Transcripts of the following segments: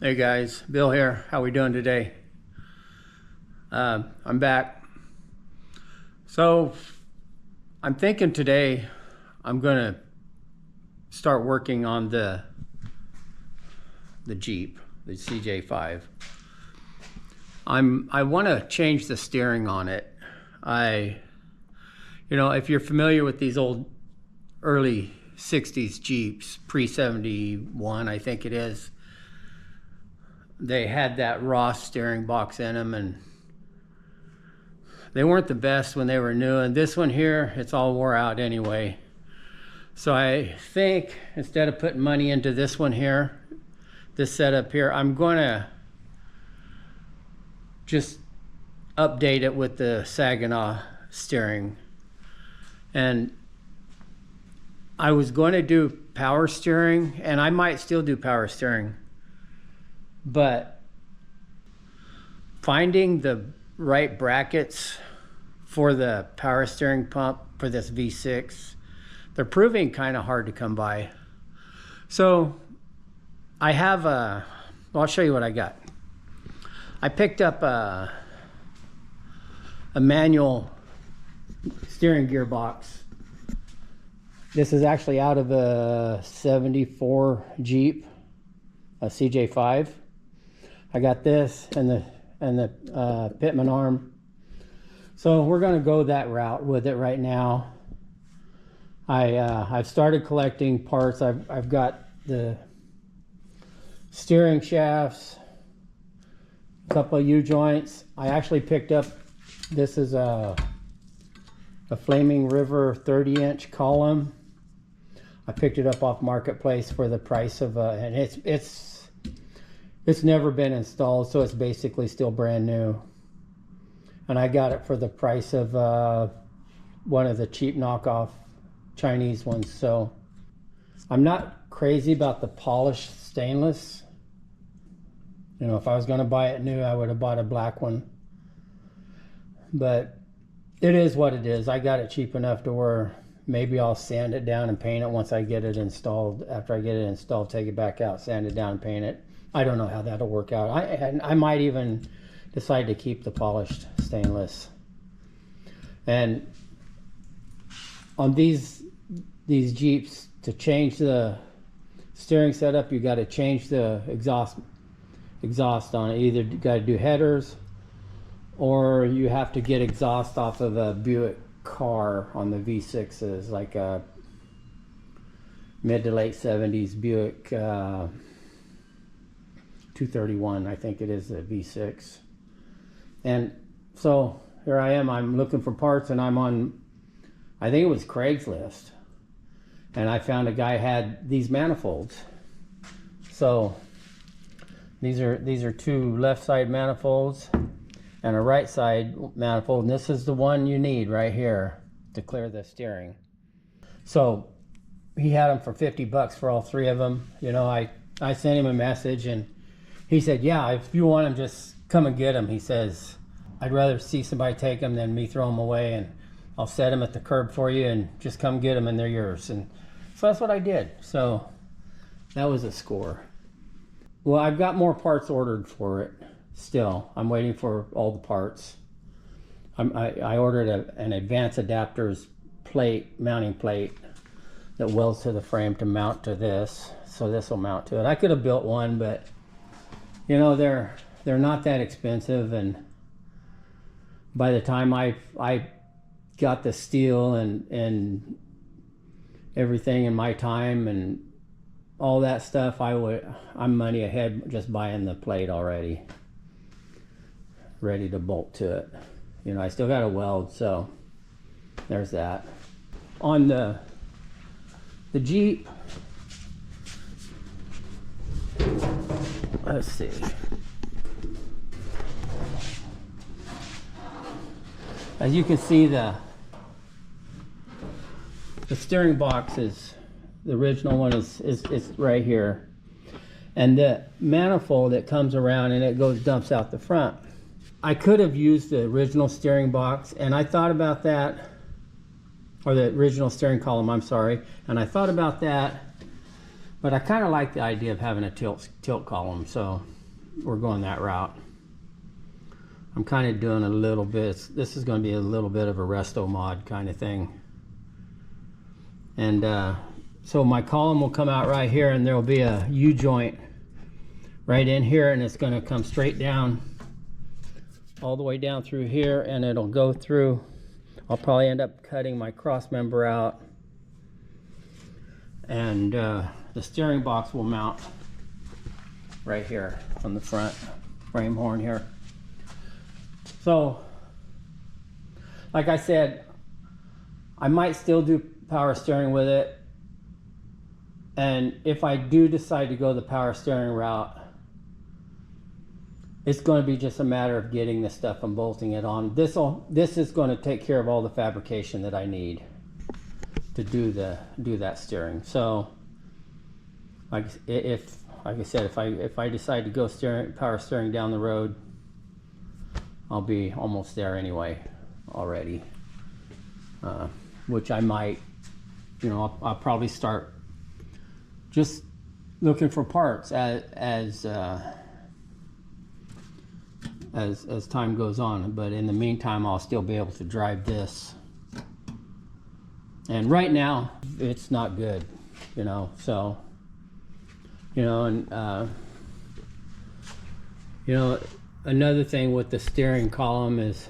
Hey guys, Bill here. How we doing today? I'm back. So I'm thinking today I'm gonna start working on the Jeep, the CJ5. I want to change the steering on it. If you're familiar with these old early 60s Jeeps, pre-71 I think it is, they had that Ross steering box in them, and they weren't the best when they were new. And this one here, it's all wore out anyway. So I think instead of putting money into this one here, this setup here, I'm going to just update it with the Saginaw steering. And I was going to do power steering, and I might still do power steering, but finding the right brackets for the power steering pump for this V6, they're proving kind of hard to come by. So I have I'll show you what I got. I picked up a manual steering gearbox. This is actually out of a 74 Jeep, a CJ5. I got this and the Pitman arm. So we're going to go that route with it right now. I've started collecting parts. I've got the steering shafts, a couple of U-joints. I actually picked up, this is a Flaming River 30-inch column. I picked it up off Marketplace for the price of and it's never been installed, so it's basically still brand new. And I got it for the price of one of the cheap knockoff Chinese ones. So I'm not crazy about the polished stainless. You know, if I was going to buy it new, I would have bought a black one. But it is what it is. I got it cheap enough to where maybe I'll sand it down and paint it once I get it installed. After I get it installed, take it back out, sand it down and paint it. I don't know how that'll work out. I might even decide to keep the polished stainless. And on these Jeeps, to change the steering setup, you got to change the exhaust on it. Either you got to do headers, or you have to get exhaust off of a Buick car on the V6s, like a mid to late 70s Buick 231, I think it is, the V6. And so here I am, I'm looking for parts, and I'm on, I think it was Craigslist, and I found a guy had these manifolds. So these are two left side manifolds and a right side manifold, and this is the one you need right here to clear the steering. So he had them for 50 bucks for all three of them. You know, I sent him a message, and he said, yeah, if you want them, just come and get them. He says, I'd rather see somebody take them than me throw them away, and I'll set them at the curb for you, and just come get them and they're yours. And so that's what I did. So that was a score. Well, I've got more parts ordered for it still. I'm waiting for all the parts. I ordered an advanced adapters plate, mounting plate, that welds to the frame to mount to this. So this will mount to it. I could have built one, but you know, they're not that expensive, and by the time I got the steel and everything in my time and all that stuff, I'm money ahead just buying the plate already, ready to bolt to it. You know, I still got a weld, so there's that. On the Jeep, let's see. As you can see, the steering box is, the original one is right here. And the manifold that comes around and it dumps out the front. I could have used the original steering box, and I thought about that, or the original steering column, I'm sorry. And I thought about that, But I kind of like the idea of having a tilt column, so we're going that route. I'm kind of doing a little bit, this is going to be a little bit of a resto mod kind of thing. And so my column will come out right here, and there will be a U-joint right in here, and it's going to come straight down all the way down through here, and it'll go through. I'll probably end up cutting my cross member out, and the steering box will mount right here on the front frame horn here. So, like I said, I might still do power steering with it, and if I do decide to go the power steering route, it's going to be just a matter of getting the stuff and bolting it on. This is going to take care of all the fabrication that I need to do that steering. So, like I said, if I decide to go power steering down the road, I'll be almost there anyway already. Which I might, you know, I'll probably start just looking for parts as time goes on. But in the meantime, I'll still be able to drive this. And right now, it's not good, you know. So, you know, and you know, another thing with the steering column is,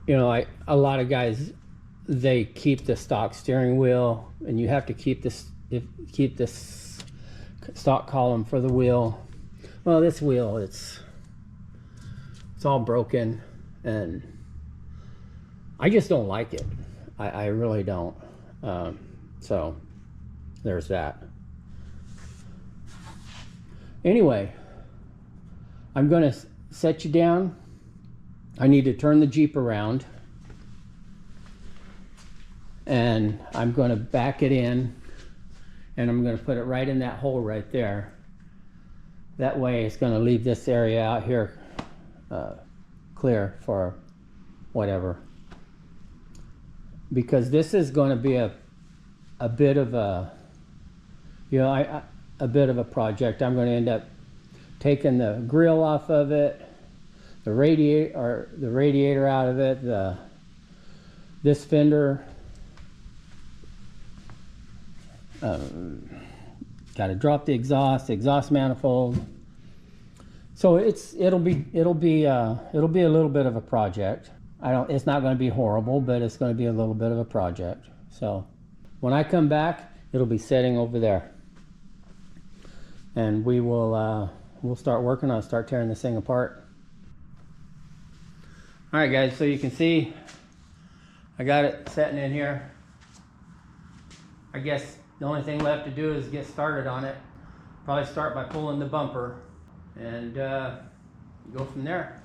you know, a lot of guys, they keep the stock steering wheel, and you have to keep this stock column for the wheel. Well, this wheel, it's all broken, and I just don't like it. I really don't. So there's that. Anyway, I'm gonna set you down. I need to turn the Jeep around, and I'm going to back it in, and I'm going to put it right in that hole right there. That way it's going to leave this area out here clear for whatever, because this is going to be a bit of a, you know, a bit of a project. I'm going to end up taking the grill off of it, the radiator out of it, this fender, got to drop the exhaust manifold. So it'll be a little bit of a project. It's not going to be horrible, but it's going to be a little bit of a project. So when I come back, it'll be sitting over there, and we'll start working on it, start tearing this thing apart. All right, guys, so you can see I got it setting in here. I guess the only thing left to do is get started on it. Probably start by pulling the bumper and go from there.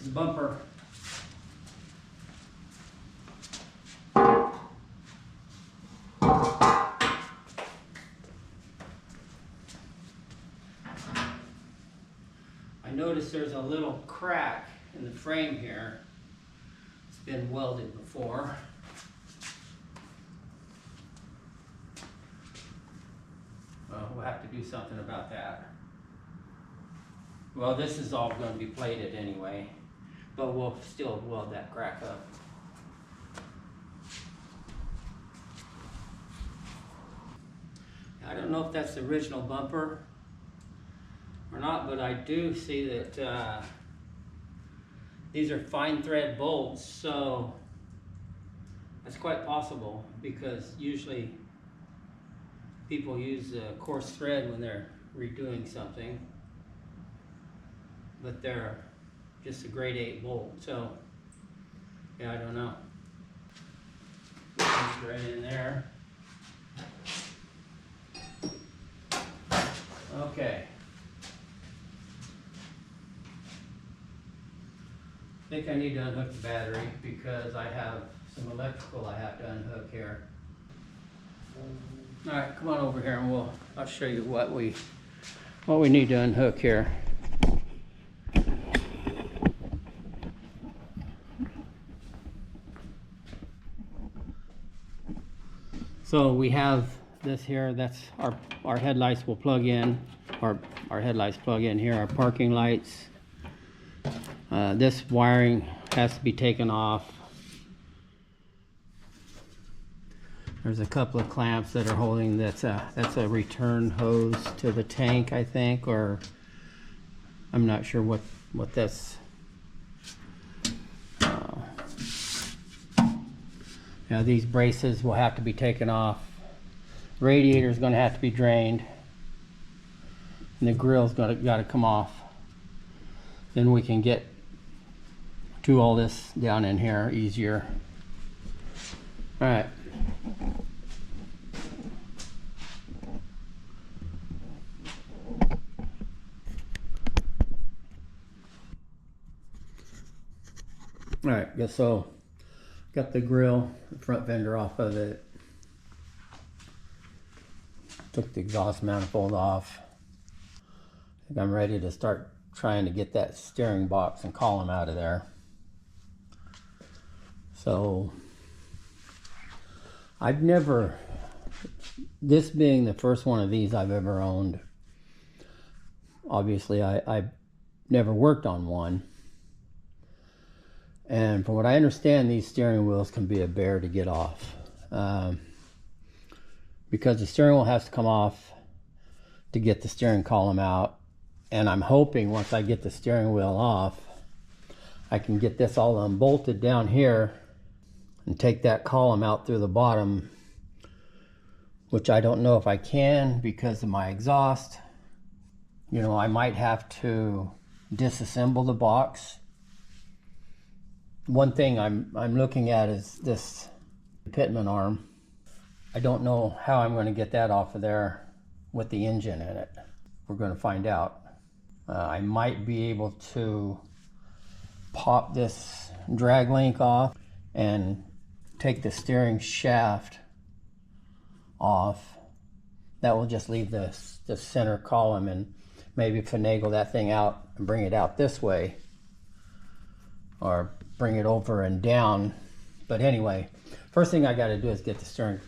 The bumper. I noticed there's a little crack in the frame here. It's been welded before. Well, we'll have to do something about that. Well, this is all going to be plated anyway, but we'll still weld that crack up. I don't know if that's the original bumper or not, but I do see that these are fine thread bolts, so that's quite possible, because usually people use coarse thread when they're redoing something, but they're just a grade 8 bolt, so yeah, I don't know. It's right in there. Okay. I think I need to unhook the battery because I have some electrical I have to unhook here. All right, come on over here and I'll show you what we need to unhook here. So we have this here, that's our headlights will plug in, our headlights plug in here, our parking lights. This wiring has to be taken off. There's a couple of clamps that are holding, that's a return hose to the tank, I think, or I'm not sure what that's. Now these braces will have to be taken off. Radiator is going to have to be drained, and the grill's got to come off. Then we can get to all this down in here easier. All right. All right, so got the grill, the front fender off of it. Took the exhaust manifold off. I think I'm ready to start trying to get that steering box and column out of there. So I've never, this being the first one of these I've ever owned, obviously I've never worked on one. And from what I understand, these steering wheels can be a bear to get off. Because the steering wheel has to come off to get the steering column out. And I'm hoping once I get the steering wheel off, I can get this all unbolted down here and take that column out through the bottom, which I don't know if I can because of my exhaust. You know, I might have to disassemble the box. One thing I'm looking at is this pitman arm. I don't know how I'm going to get that off of there with the engine in it. We're going to find out. I might be able to pop this drag link off and take the steering shaft off. That will just leave the center column, and maybe finagle that thing out and bring it out this way, or bring it over and down. But anyway, first thing I got to do is get the steering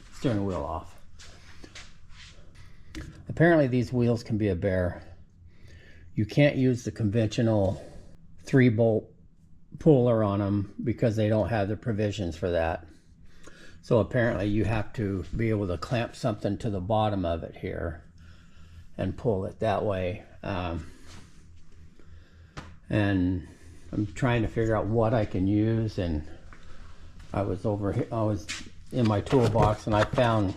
wheel off. Apparently these wheels can be a bear. You can't use the conventional 3-bolt puller on them because they don't have the provisions for that. So apparently you have to be able to clamp something to the bottom of it here and pull it that way. And I'm trying to figure out what I can use, and I was in my toolbox and I found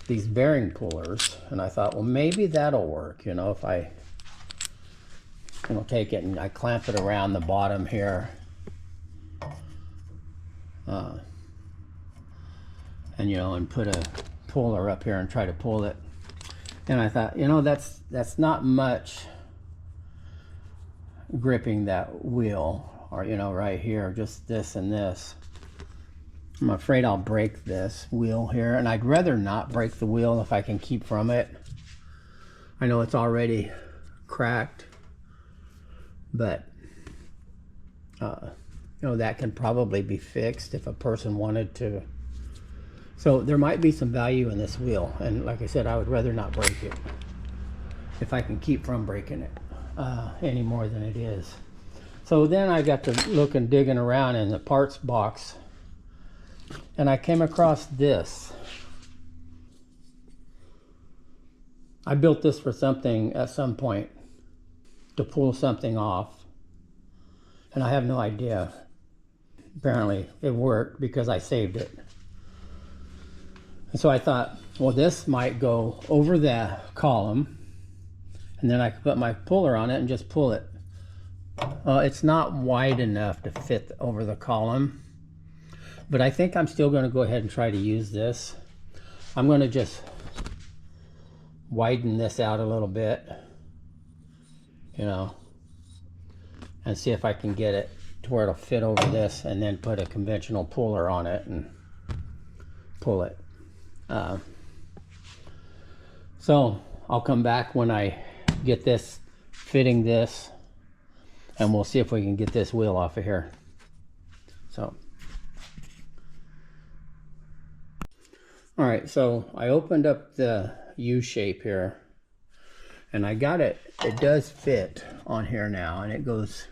these bearing pullers, and I thought, well, maybe that'll work, you know, if I take it and I clamp it around the bottom here, and and put a puller up here and try to pull it. And I thought, that's not much gripping that wheel, or right here, just this and this. I'm afraid I'll break this wheel here, and I'd rather not break the wheel if I can keep from it. I know it's already cracked, but that can probably be fixed if a person wanted to. So there might be some value in this wheel, and like I said, I would rather not break it if I can keep from breaking it any more than it is. So then I got to looking, digging around in the parts box, and I came across this. I built this for something at some point, to pull something off, and I have no idea. Apparently it worked because I saved it. And so I thought, well, this might go over the column, and then I could put my puller on it and just pull it. It's not wide enough to fit over the column, but I think I'm still going to go ahead and try to use this. I'm going to just widen this out a little bit, you know, and see if I can get it to where it'll fit over this, and then put a conventional puller on it and pull it. So I'll come back when I get this fitting this, and we'll see if we can get this wheel off of here. So, all right, so I opened up the U shape here, and I got it. It does fit on here now, and it goes,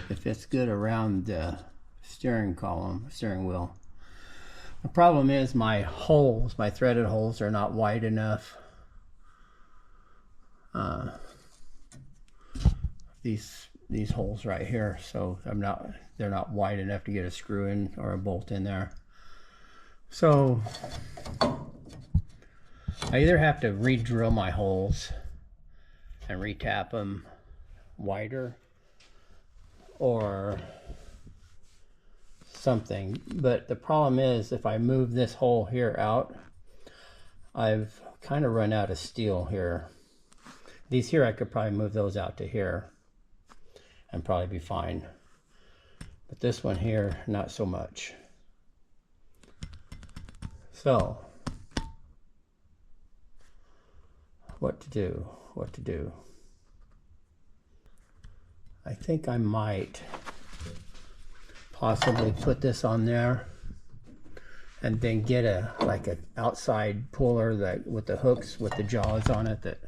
it fits good around the steering wheel. The problem is my holes, my threaded holes, are not wide enough. These holes right here, so they're not wide enough to get a screw in or a bolt in there. So I either have to re-drill my holes and re-tap them wider, or something. But the problem is, if I move this hole here out, I've kind of run out of steel here. These here, I could probably move those out to here and probably be fine. But this one here, not so much. So, what to do? I think I might possibly put this on there and then get like an outside puller that with the hooks with the jaws on it that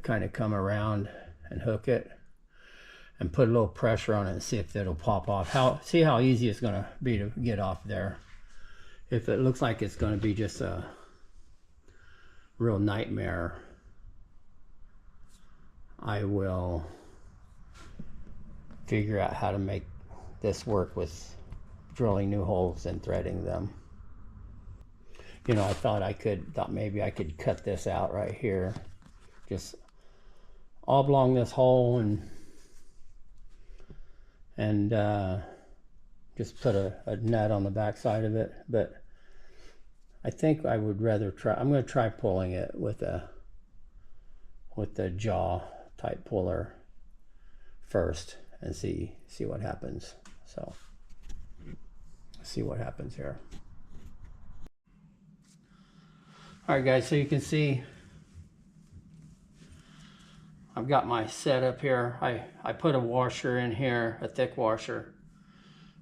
kind of come around and hook it, and put a little pressure on it and see if it'll pop off. See how easy it's going to be to get off there. If it looks like it's going to be just a real nightmare, I will figure out how to make this work with drilling new holes and threading them. You know, I thought maybe I could cut this out right here, just oblong this hole, and just put a nut on the back side of it. But I think I would rather I'm going to try pulling it with the jaw type puller first and see what happens. So let's see what happens here. All right, guys, so you can see I've got my setup here. I put a washer in here, a thick washer,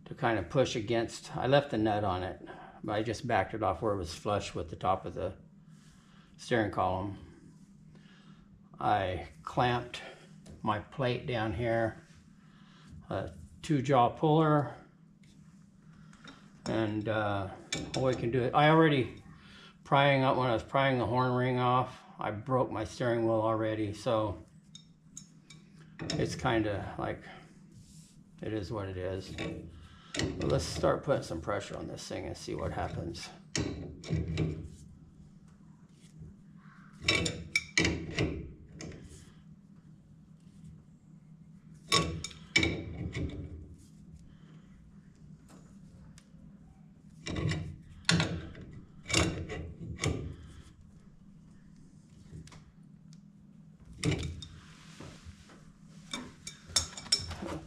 to kind of push against. I left the nut on it, but I just backed it off where it was flush with the top of the steering column. I clamped my plate down here, a 2-jaw puller, and we can do it. I already when I was prying the horn ring off, I broke my steering wheel already, so it's kind of like, it is what it is. But let's start putting some pressure on this thing and see what happens.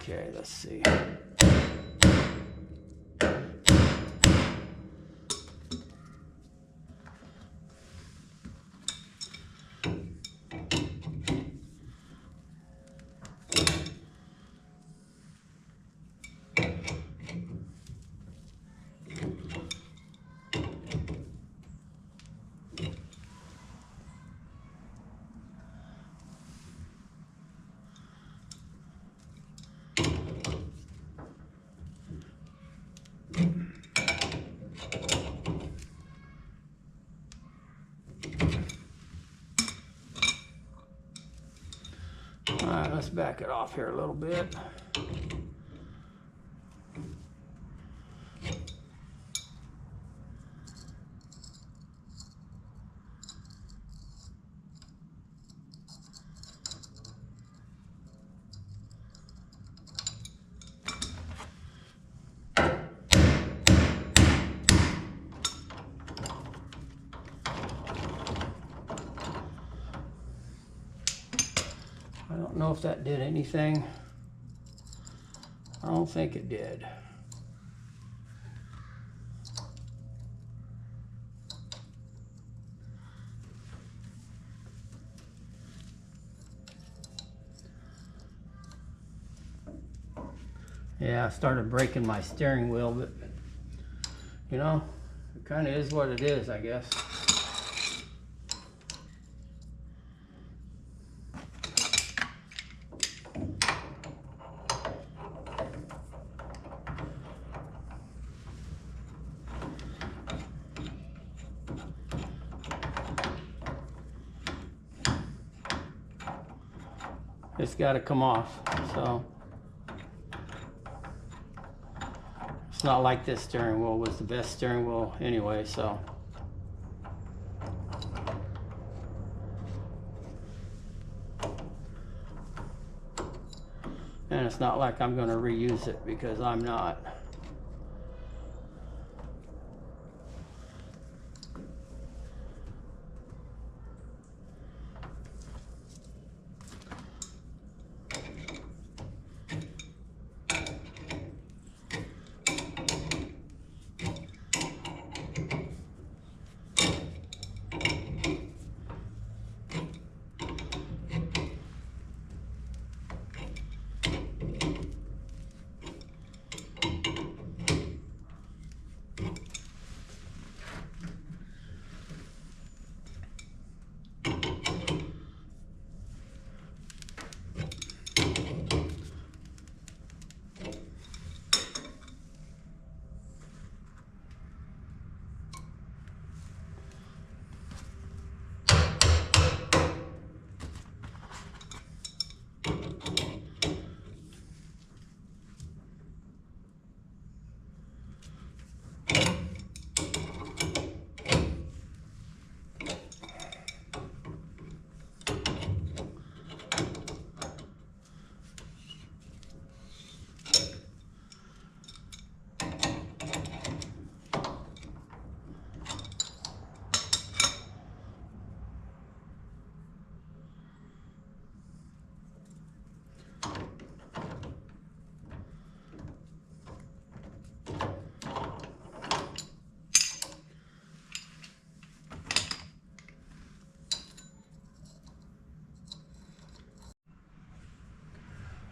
Okay, let's see. let's back it off here a little bit. I don't know if that did anything. I don't think it did. Yeah, I started breaking my steering wheel, but you know, it kind of is what it is, I guess. It's got to come off, so it's not like this steering wheel was the best steering wheel anyway, so. And it's not like I'm going to reuse it, because I'm not.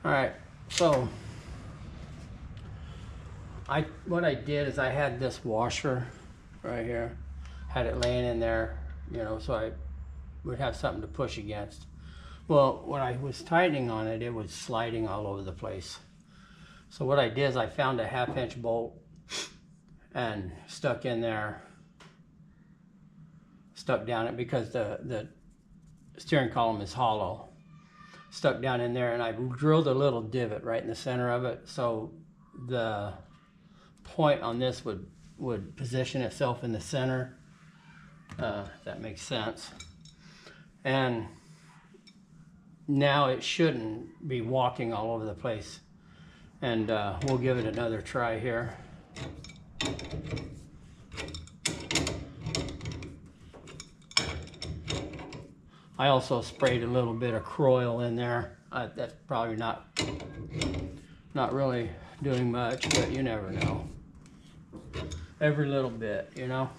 All right, so what I did is I had this washer right here, had it laying in there, you know, so I would have something to push against. Well, when I was tightening on it, it was sliding all over the place. So what I did is I found a 1/2-inch bolt and stuck in there, stuck down it, because the steering column is hollow. Stuck down in there, and I drilled a little divot right in the center of it, so the point on this would position itself in the center, if that makes sense. And now it shouldn't be walking all over the place. And we'll give it another try here. I also sprayed a little bit of Croil in there. That's probably not really doing much, but you never know. Every little bit, you know.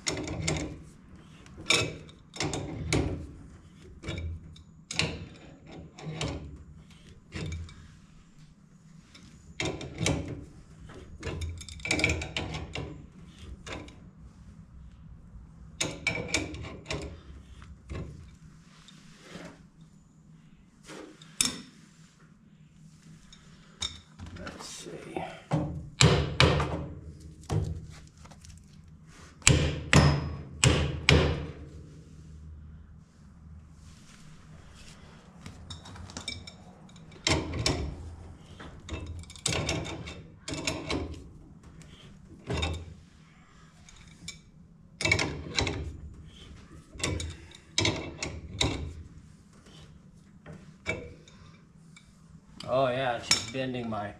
Oh yeah, it's just bending my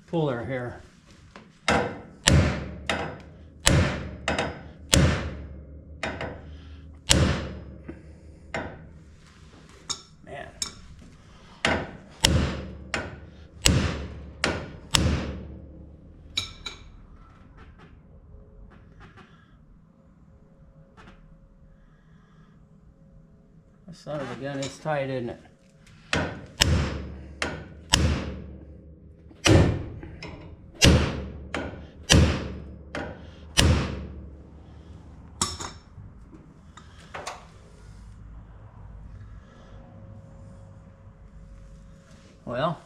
puller here. Man. The son of a gun is tight, isn't it? Well,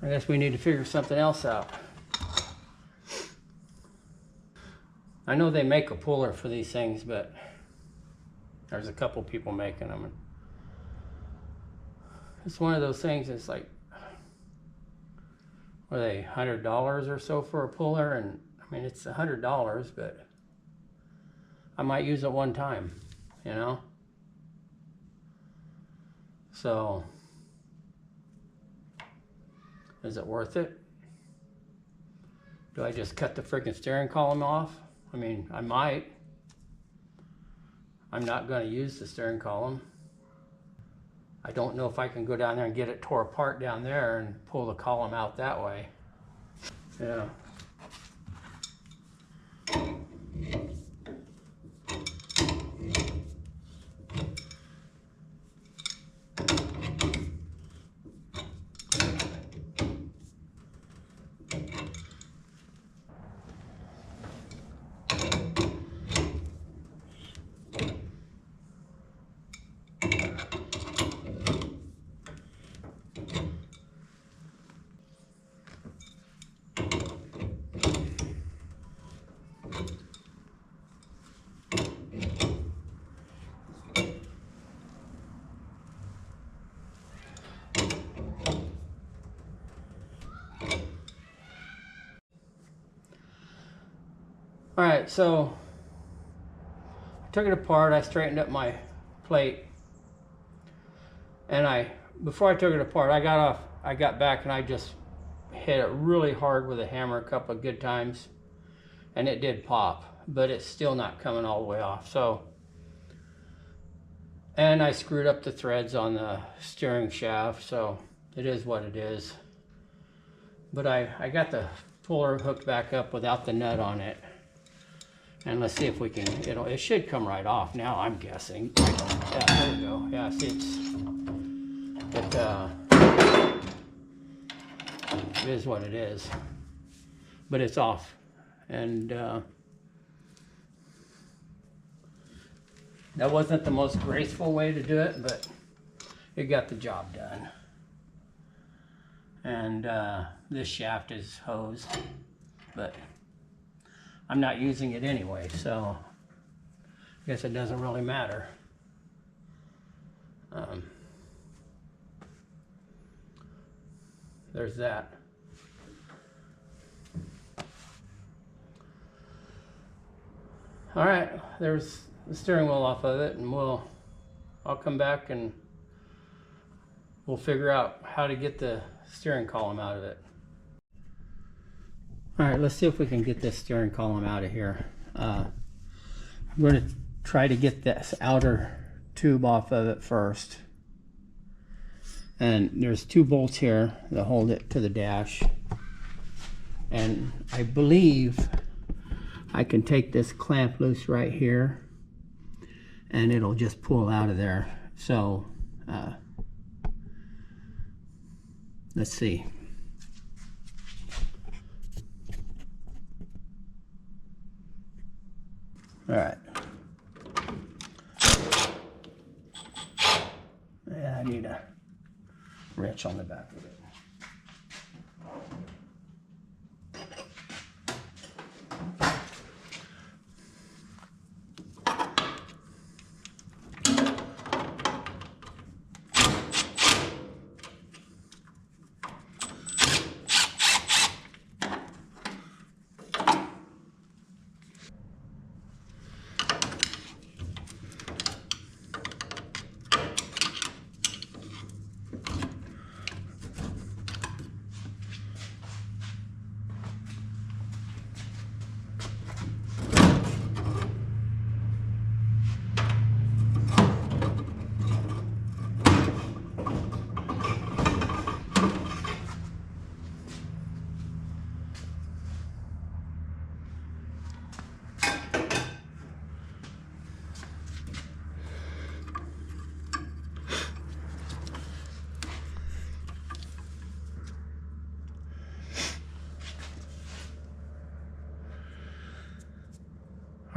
I guess we need to figure something else out. I know they make a puller for these things, but there's a couple people making them. It's one of those things, it's like, what are they, $100 or so for a puller? And I mean, it's $100, but I might use it one time, you know? So, is it worth it? Do I just cut the freaking steering column off? I mean, I might. I'm not going to use the steering column. I don't know if I can go down there and get it tore apart down there and pull the column out that way. Yeah. All right, so I took it apart, I straightened up my plate, and before I took it apart, I got back and I just hit it really hard with a hammer a couple of good times, and it did pop, but it's still not coming all the way off. So, and I screwed up the threads on the steering shaft, so it is what it is. But I got the puller hooked back up without the nut on it. And let's see if we can, it should come right off now, I'm guessing. Yeah, there we go. Yeah, see, it is what it is. But it's off. And that wasn't the most graceful way to do it, but it got the job done. And this shaft is hosed, but I'm not using it anyway, so I guess it doesn't really matter. There's that. All right, there's the steering wheel off of it, and I'll come back and we'll figure out how to get the steering column out of it. All right, let's see if we can get this steering column out of here. I'm going to try to get this outer tube off of it first. And there's 2 bolts here that hold it to the dash. And I believe I can take this clamp loose right here and it'll just pull out of there. So let's see. All right. Yeah, I need a wrench on the back of it.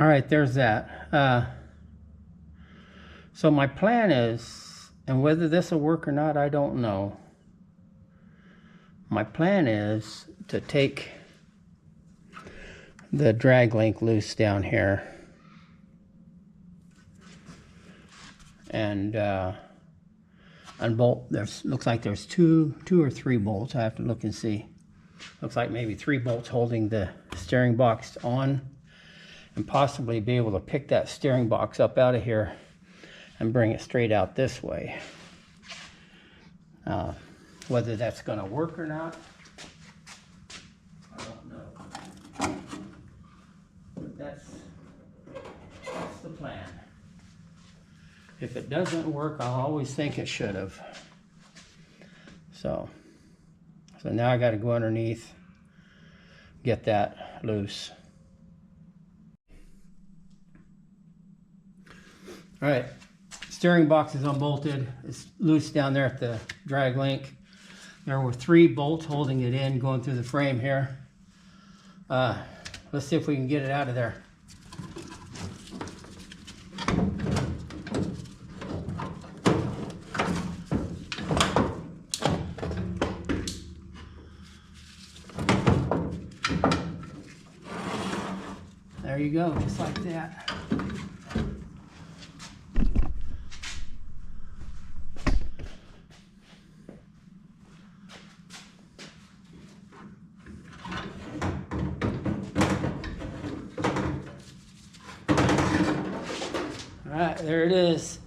All right, there's that. So my plan is, and whether this will work or not, I don't know. My plan is to take the drag link loose down here and unbolt. Looks like there's two or three bolts. I have to look and see. Looks like maybe 3 bolts holding the steering box on, and possibly be able to pick that steering box up out of here and bring it straight out this way. Whether that's going to work or not, I don't know. But that's the plan. If it doesn't work, I'll always think it should have. So now I got to go underneath, get that loose. All right, steering box is unbolted. It's loose down there at the drag link. There were 3 bolts holding it in, going through the frame here. Let's see if we can get it out of there. There you go, just like that. All right, there it is.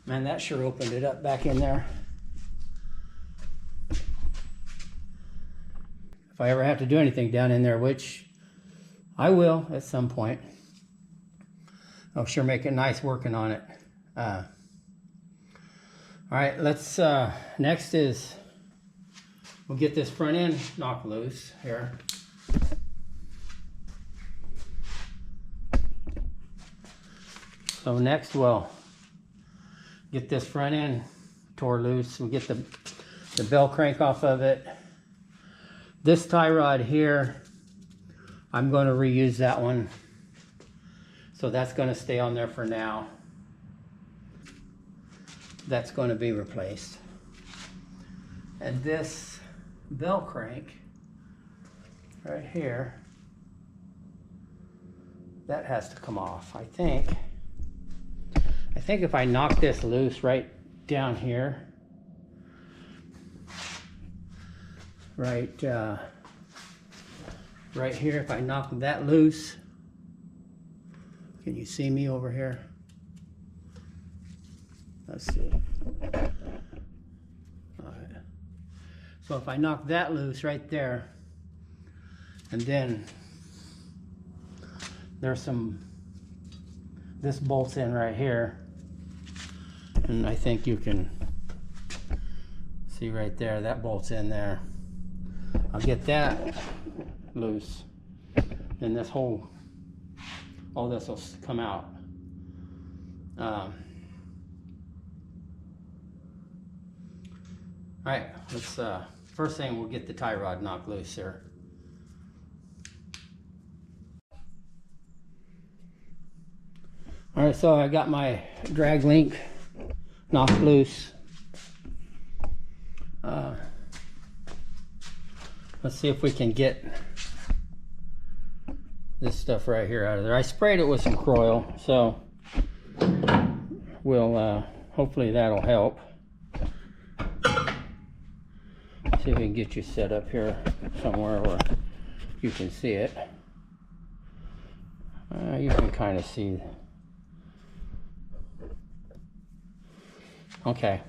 Man, that sure opened it up back in there. If I ever have to do anything down in there, which I will at some point, I'll sure make it nice working on it. All right, let's, next is, we'll get this front end knocked loose here. So next we'll get this front end tore loose. We'll get the bell crank off of it. This tie rod here, I'm going to reuse that one. So that's going to stay on there for now. That's going to be replaced. And this bell crank right here, that has to come off. I think if I knock this loose right down here, right here, if I knock that loose, can you see me over here? Let's see. All right. So if I knock that loose right there, and then there's this bolts in right here, and I think you can see right there, that bolts in there. I'll get that loose, then this whole, all this will come out. All right, let's, first thing, we'll get the tie rod knocked loose here. All right, so I got my drag link knocked loose. Let's see if we can get this stuff right here out of there. I sprayed it with some Croil, so we'll, hopefully that'll help. See if we can get you set up here somewhere where you can see it. You can kind of see. Okay.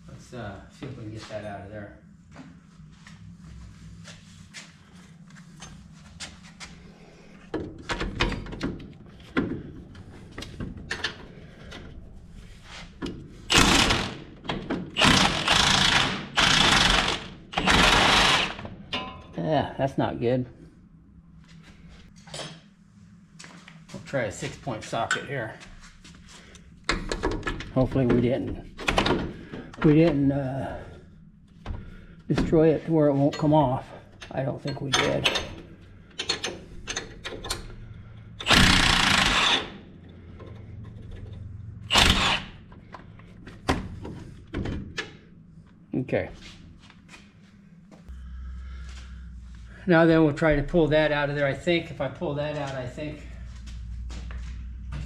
Let's see if we can get that out of there. Yeah, that's not good. We'll try a 6-point socket here. Hopefully we didn't destroy it to where it won't come off. I don't think we did. Okay. Now then we'll try to pull that out of there. I think if I pull that out, I think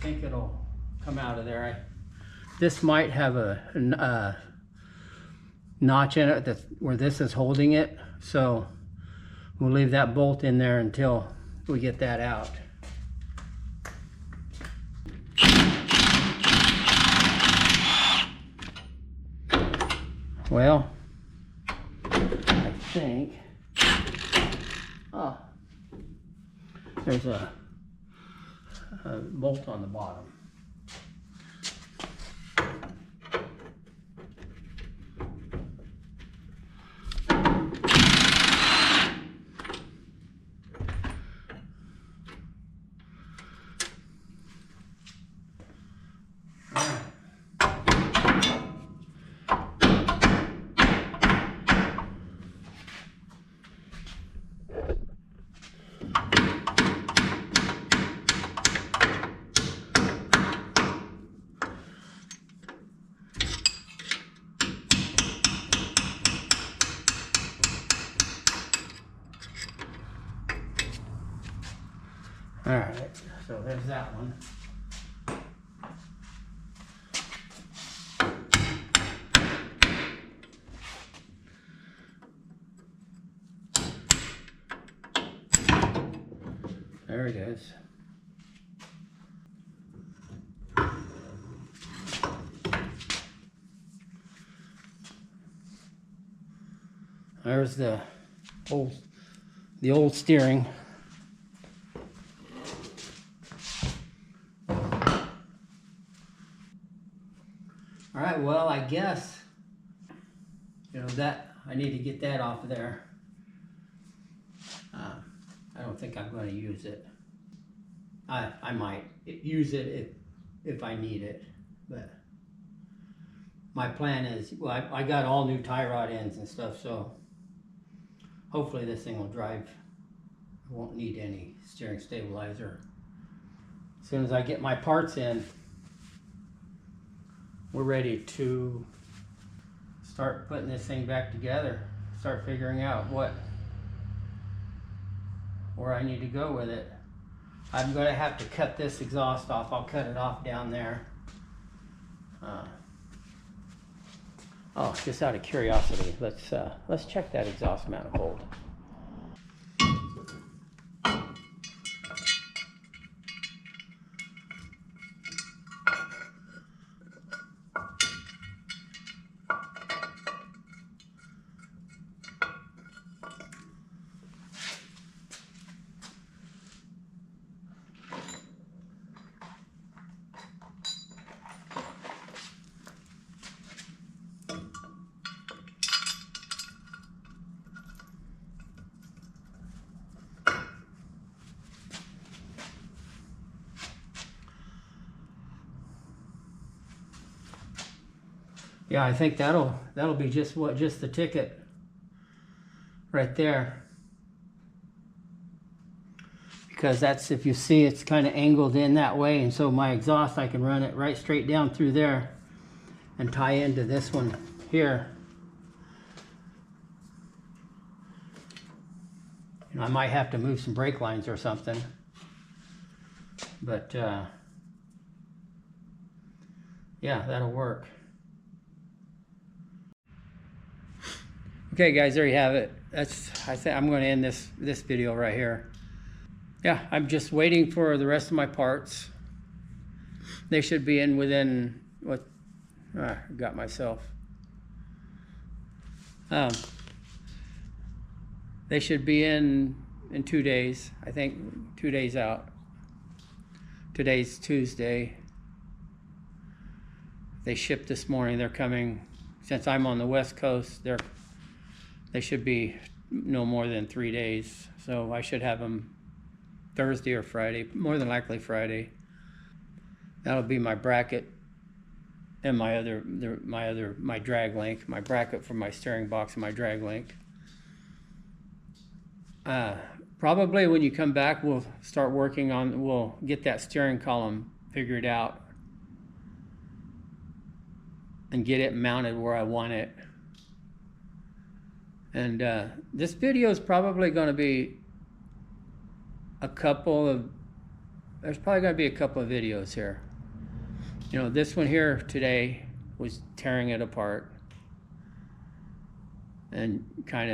it'll come out of there. This might have a notch in it where this is holding it. So we'll leave that bolt in there until we get that out. Well, I think, oh, there's a bolt on the bottom. All right, so there's that one. There it is. There's the old steering. All right, well, I guess, that I need to get that off of there. I don't think I'm going to use it. I might use it if I need it, but my plan is, well, I got all new tie rod ends and stuff, so hopefully this thing will drive. I won't need any steering stabilizer. As soon as I get my parts in, we're ready to start putting this thing back together, start figuring out where I need to go with it. I'm going to have to cut this exhaust off. I'll cut it off down there. Oh, just out of curiosity, let's check that exhaust manifold. Yeah, I think that'll be just the ticket right there. Because that's, if you see, it's kind of angled in that way, and so my exhaust, I can run it right straight down through there and tie into this one here. I might have to move some brake lines or something, but yeah, that'll work. Okay guys, there you have it. I think I'm going to end this video right here. Yeah, I'm just waiting for the rest of my parts. They should be in within what I got myself. They should be in 2 days. I think 2 days out. Today's Tuesday. They shipped this morning. They're coming, since I'm on the West Coast, they should be no more than 3 days. So I should have them Thursday or Friday, more than likely Friday. That'll be my bracket and my drag link, my bracket for my steering box and my drag link. Probably when you come back, we'll start working on, we'll get that steering column figured out and get it mounted where I want it. And this video is probably going to be there's probably going to be a couple of videos here. You know, this one here today was tearing it apart and kind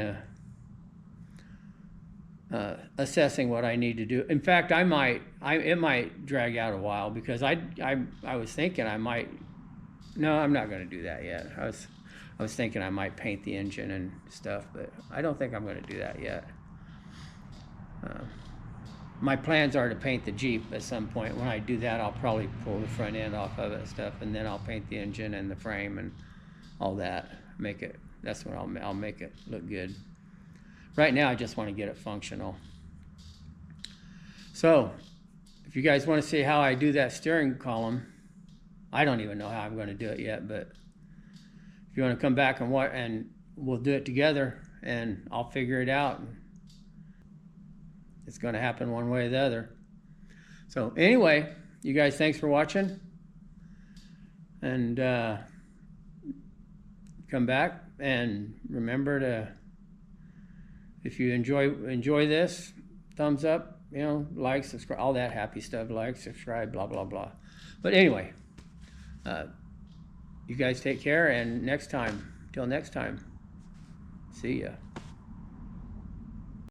of assessing what I need to do. In fact, it might drag out a while, because I was thinking I might. No, I'm not going to do that yet. I was thinking I might paint the engine and stuff, but I don't think I'm going to do that yet. My plans are to paint the Jeep at some point. When I do that, I'll probably pull the front end off of it and stuff, and then I'll paint the engine and the frame and all that. That's when I'll make it look good. Right now, I just want to get it functional. So, if you guys want to see how I do that steering column, I don't even know how I'm going to do it yet, but if you want to come back and we'll do it together, and I'll figure it out. It's going to happen one way or the other. So anyway, you guys, thanks for watching, and come back, and remember to, if you enjoy this, thumbs up, you know, like, subscribe, all that happy stuff, like, subscribe, blah blah blah. But anyway, you guys take care, and till next time, see ya.